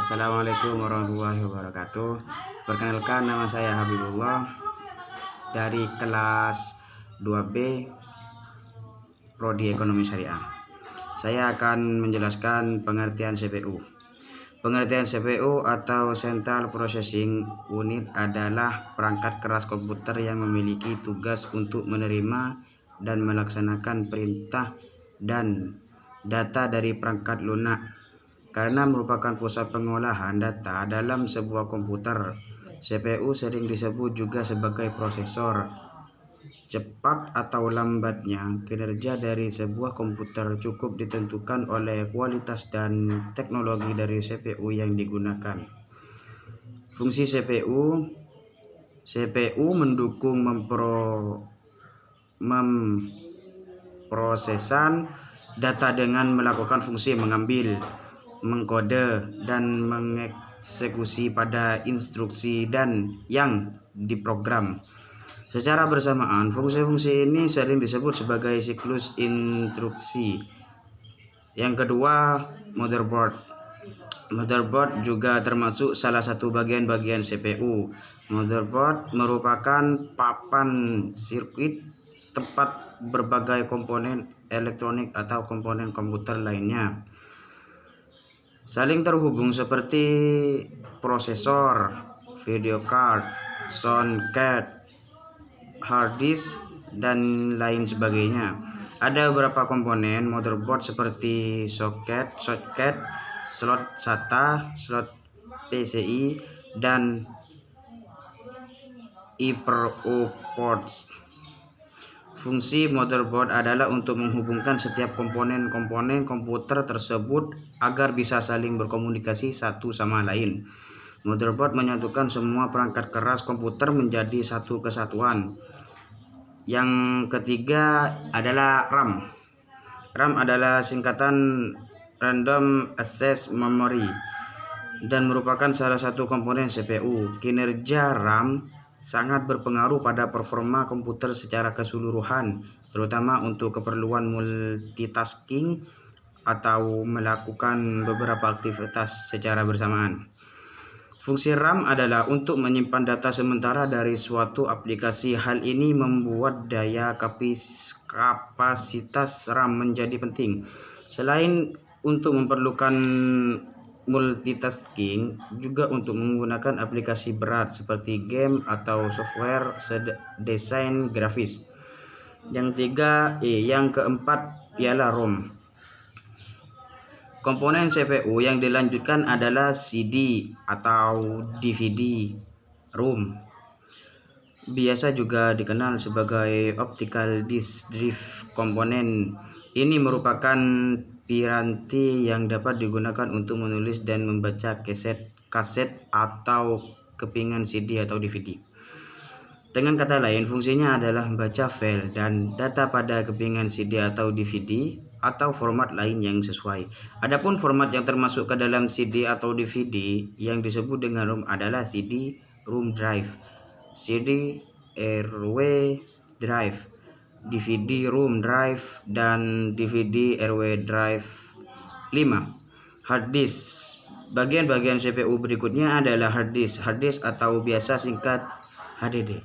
Assalamualaikum warahmatullahi wabarakatuh. Perkenalkan, nama saya Habibullah dari kelas 2B Prodi Ekonomi Syariah. Saya akan menjelaskan pengertian CPU. Pengertian CPU atau Central Processing Unit adalah perangkat keras komputer yang memiliki tugas untuk menerima dan melaksanakan perintah dan data dari perangkat lunak. Karena merupakan pusat pengolahan data dalam sebuah komputer, CPU sering disebut juga sebagai prosesor. Cepat atau lambatnya kinerja dari sebuah komputer cukup ditentukan oleh kualitas dan teknologi dari CPU yang digunakan. Fungsi CPU mendukung memprosesan data dengan melakukan fungsi mengambil, mengkode, dan mengeksekusi pada instruksi dan yang diprogram. Secara bersamaan, fungsi-fungsi ini sering disebut sebagai siklus instruksi. Yang kedua, motherboard. Motherboard juga termasuk salah satu bagian-bagian CPU. Motherboard merupakan papan sirkuit tempat berbagai komponen elektronik atau komponen komputer lainnya saling terhubung seperti prosesor, video card, sound card, hard disk, dan lain sebagainya. Ada beberapa komponen motherboard seperti socket, slot SATA, slot PCI, dan I/O ports. Fungsi motherboard adalah untuk menghubungkan setiap komponen-komponen komputer tersebut agar bisa saling berkomunikasi satu sama lain. Motherboard menyatukan semua perangkat keras komputer menjadi satu kesatuan. Yang ketiga adalah RAM. RAM adalah singkatan Random Access Memory dan merupakan salah satu komponen CPU. Kinerja RAM sangat berpengaruh pada performa komputer secara keseluruhan, terutama untuk keperluan multitasking atau melakukan beberapa aktivitas secara bersamaan. Fungsi RAM adalah untuk menyimpan data sementara dari suatu aplikasi. Hal ini membuat daya kapasitas RAM menjadi penting. Selain untuk memerlukan multitasking, juga untuk menggunakan aplikasi berat seperti game atau software desain grafis. Yang keempat ialah ROM. Komponen CPU yang dilanjutkan adalah CD atau DVD. ROM biasa juga dikenal sebagai optical disk drive component. Ini merupakan piranti yang dapat digunakan untuk menulis dan membaca kaset atau kepingan CD atau DVD. Dengan kata lain, fungsinya adalah membaca file dan data pada kepingan CD atau DVD atau format lain yang sesuai. Adapun format yang termasuk ke dalam CD atau DVD yang disebut dengan ROM adalah CD ROM drive, CD RW drive, DVD ROM drive, dan DVD RW drive 5. Hard disk. Bagian-bagian CPU berikutnya adalah hard disk. Hard disk atau biasa singkat HDD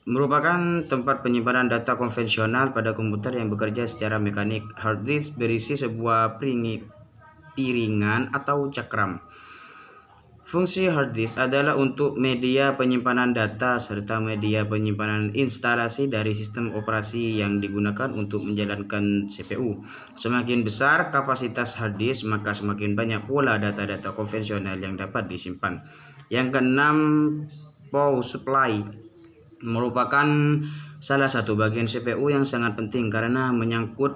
merupakan tempat penyimpanan data konvensional pada komputer yang bekerja secara mekanik. Hard disk berisi sebuah piringan atau cakram. Fungsi hard disk adalah untuk media penyimpanan data serta media penyimpanan instalasi dari sistem operasi yang digunakan untuk menjalankan CPU. Semakin besar kapasitas hard disk, maka semakin banyak pula data-data konvensional yang dapat disimpan. Yang keenam, power supply merupakan salah satu bagian CPU yang sangat penting karena menyangkut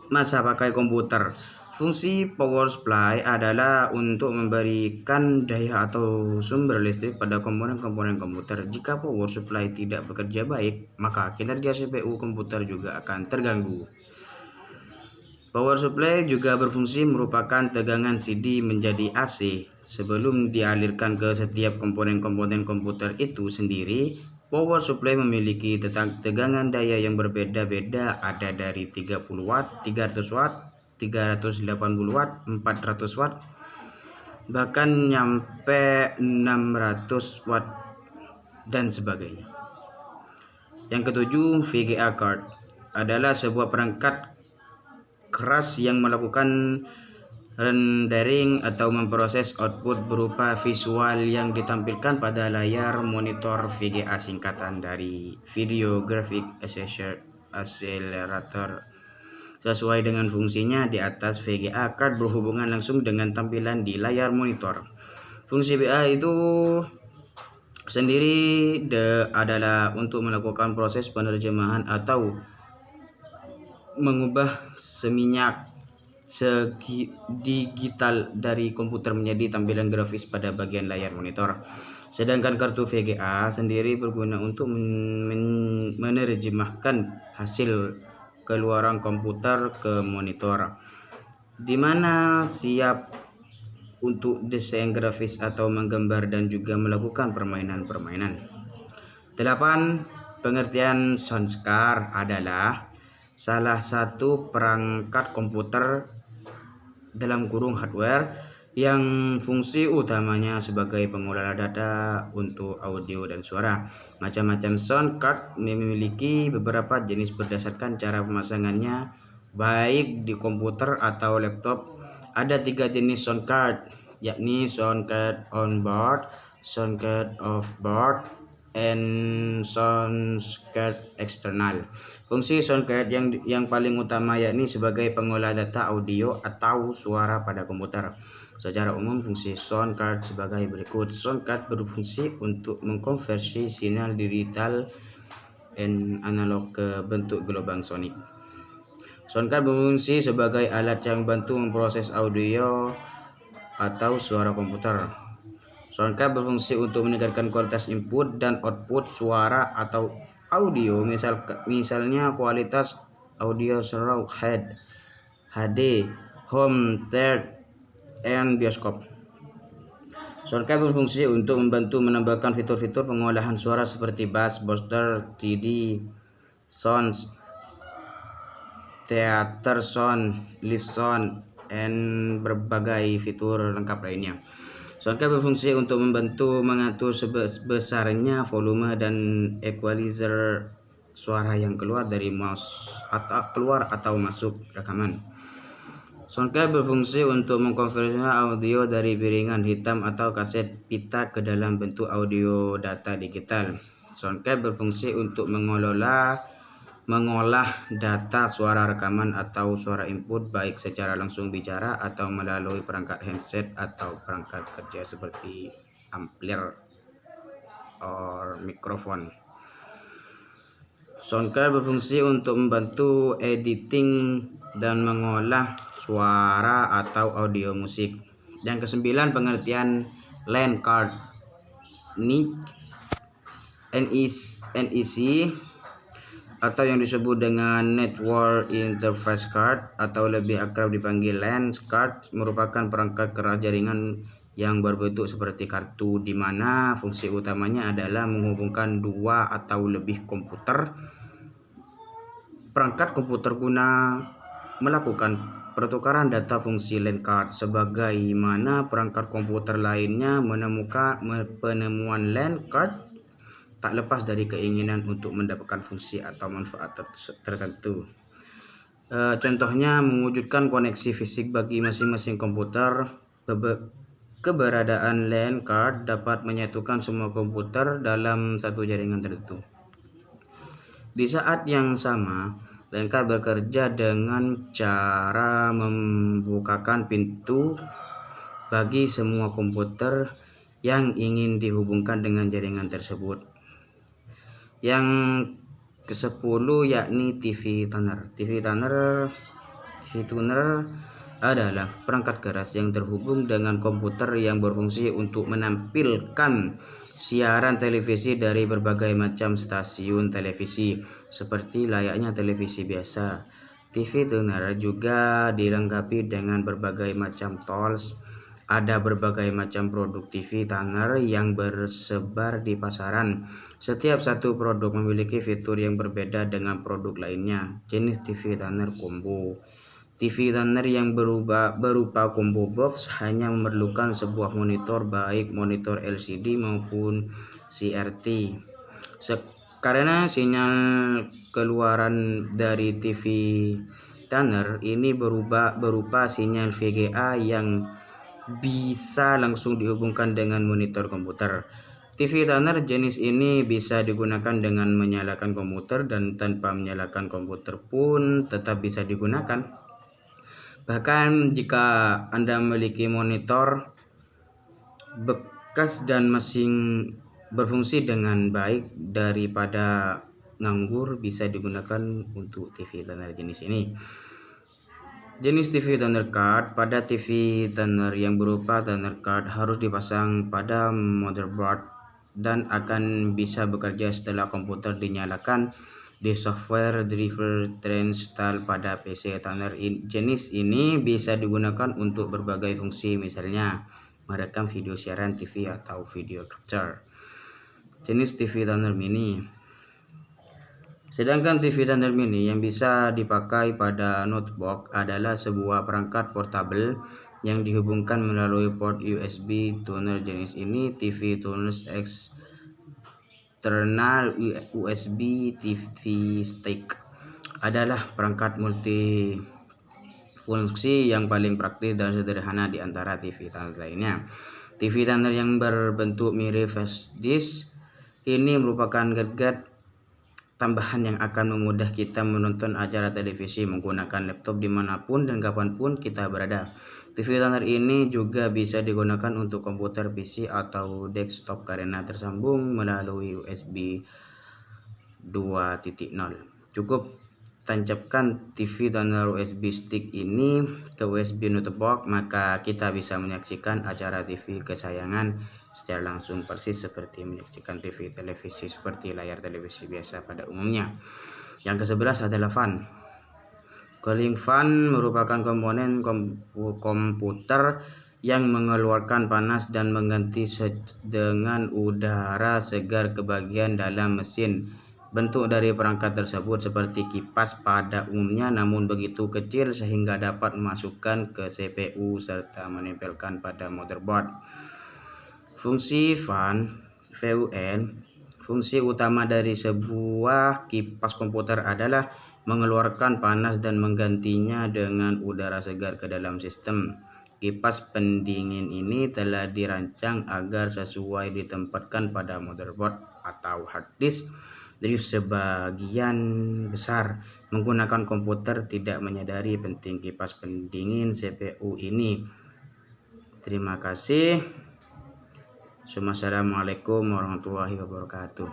masa pakai komputer. Fungsi power supply adalah untuk memberikan daya atau sumber listrik pada komponen-komponen komputer. Jika power supply tidak bekerja baik, maka kinerja CPU komputer juga akan terganggu. Power supply juga berfungsi merupakan tegangan CD menjadi AC. Sebelum dialirkan ke setiap komponen-komponen komputer itu sendiri, power supply memiliki tegangan daya yang berbeda-beda, ada dari 30 watt, 300 watt, 380 watt, 400 watt, bahkan nyampe 600 watt dan sebagainya. Yang ketujuh, VGA card adalah sebuah perangkat keras yang melakukan rendering atau memproses output berupa visual yang ditampilkan pada layar monitor. VGA singkatan dari Video Graphic Accelerator. Sesuai dengan fungsinya di atas, VGA card berhubungan langsung dengan tampilan di layar monitor. Fungsi VGA itu sendiri adalah untuk melakukan proses penerjemahan atau mengubah seminyak digital dari komputer menjadi tampilan grafis pada bagian layar monitor. Sedangkan kartu VGA sendiri berguna untuk menerjemahkan hasil keluaran komputer ke monitor, di mana siap untuk desain grafis atau menggambar dan juga melakukan permainan-permainan. 8. Pengertian sound card adalah salah satu perangkat komputer dalam kurung hardware yang fungsi utamanya sebagai pengolah data untuk audio dan suara. Macam-macam sound card memiliki beberapa jenis berdasarkan cara pemasangannya, baik di komputer atau laptop. Ada 3 jenis sound card, yakni sound card on board, sound card off board, and sound card eksternal. Fungsi sound card yang paling utama yakni sebagai pengolah data audio atau suara pada komputer. Secara umum fungsi sound card sebagai berikut. Sound card berfungsi untuk mengkonversi sinyal digital dan analog ke bentuk gelombang sonik. Sound card berfungsi sebagai alat yang membantu memproses audio atau suara komputer. Sound card berfungsi untuk meningkatkan kualitas input dan output suara atau audio, misalnya kualitas audio surround HD, home theater, and bioskop. Sound card berfungsi untuk membantu menambahkan fitur-fitur pengolahan suara seperti bass, booster, TD, sound, theater sound, live sound, dan berbagai fitur lengkap lainnya. Sound card berfungsi untuk membantu mengatur sebesarnya volume dan equalizer suara yang keluar dari mouse atau masuk rekaman. Sound card berfungsi untuk mengkonversi audio dari piringan hitam atau kaset pita ke dalam bentuk audio data digital. Sound card berfungsi untuk mengolah data suara rekaman atau suara input baik secara langsung bicara atau melalui perangkat handset atau perangkat kerja seperti amplifier atau mikrofon. Sound card berfungsi untuk membantu editing dan mengolah suara atau audio musik. Yang ke-9, pengertian LAN card. NEC atau yang disebut dengan Network Interface Card atau lebih akrab dipanggil LAN card merupakan perangkat keras jaringan yang berbentuk seperti kartu, di mana fungsi utamanya adalah menghubungkan 2 atau lebih komputer. Perangkat komputer guna melakukan pertukaran data. Fungsi LAN card sebagaimana perangkat komputer lainnya penemuan LAN card tak lepas dari keinginan untuk mendapatkan fungsi atau manfaat tertentu. Contohnya mewujudkan koneksi fisik bagi masing-masing komputer. Keberadaan LAN card dapat menyatukan semua komputer dalam satu jaringan tertentu. Di saat yang sama, LAN card bekerja dengan cara membukakan pintu bagi semua komputer yang ingin dihubungkan dengan jaringan tersebut. Yang ke-10 yakni TV tuner. TV tuner adalah perangkat keras yang terhubung dengan komputer yang berfungsi untuk menampilkan siaran televisi dari berbagai macam stasiun televisi seperti layaknya televisi biasa. TV tuner juga dilengkapi dengan berbagai macam tools. Ada berbagai macam produk TV tuner yang bersebar di pasaran. Setiap satu produk memiliki fitur yang berbeda dengan produk lainnya. Jenis TV tuner combo. TV tuner yang berupa combo box hanya memerlukan sebuah monitor, baik monitor LCD maupun CRT. Karena sinyal keluaran dari TV tuner ini berupa sinyal VGA yang bisa langsung dihubungkan dengan monitor komputer. TV tuner jenis ini bisa digunakan dengan menyalakan komputer dan tanpa menyalakan komputer pun tetap bisa digunakan. Bahkan jika Anda memiliki monitor bekas dan masih berfungsi dengan baik daripada nganggur, bisa digunakan untuk TV tuner jenis ini. Jenis TV tuner card. Pada TV tuner yang berupa tuner card harus dipasang pada motherboard dan akan bisa bekerja setelah komputer dinyalakan di software driver terinstall pada PC. Tuner jenis ini bisa digunakan untuk berbagai fungsi, misalnya merekam video siaran TV atau video capture. Jenis TV tuner mini. Sedangkan TV tuner mini yang bisa dipakai pada notebook adalah sebuah perangkat portable yang dihubungkan melalui port USB. Tuner jenis ini TV tuner eksternal USB TV stick adalah perangkat multifungsi yang paling praktis dan sederhana di antara TV tuner lainnya. TV tuner yang berbentuk mirip flash disk ini merupakan gadget tambahan yang akan memudahkan kita menonton acara televisi menggunakan laptop dimanapun dan kapanpun kita berada. TV tuner ini juga bisa digunakan untuk komputer PC atau desktop karena tersambung melalui USB 2.0. Cukup tancapkan TV tuner USB stick ini ke USB notebook, maka kita bisa menyaksikan acara TV kesayangan secara langsung, persis seperti menyaksikan TV televisi seperti layar televisi biasa pada umumnya. Yang ke-11 adalah fan. Cooling fan merupakan komponen komputer yang mengeluarkan panas dan mengganti dengan udara segar ke bagian dalam mesin. Bentuk dari perangkat tersebut seperti kipas pada umumnya, namun begitu kecil sehingga dapat memasukkan ke CPU serta menempelkan pada motherboard. Fungsi fan (VUN). Fungsi utama dari sebuah kipas komputer adalah mengeluarkan panas dan menggantinya dengan udara segar ke dalam sistem. Kipas pendingin ini telah dirancang agar sesuai ditempatkan pada motherboard atau hard disk. Jadi sebagian besar menggunakan komputer tidak menyadari penting kipas pendingin CPU ini. Terima kasih. Assalamualaikum warahmatullahi wabarakatuh.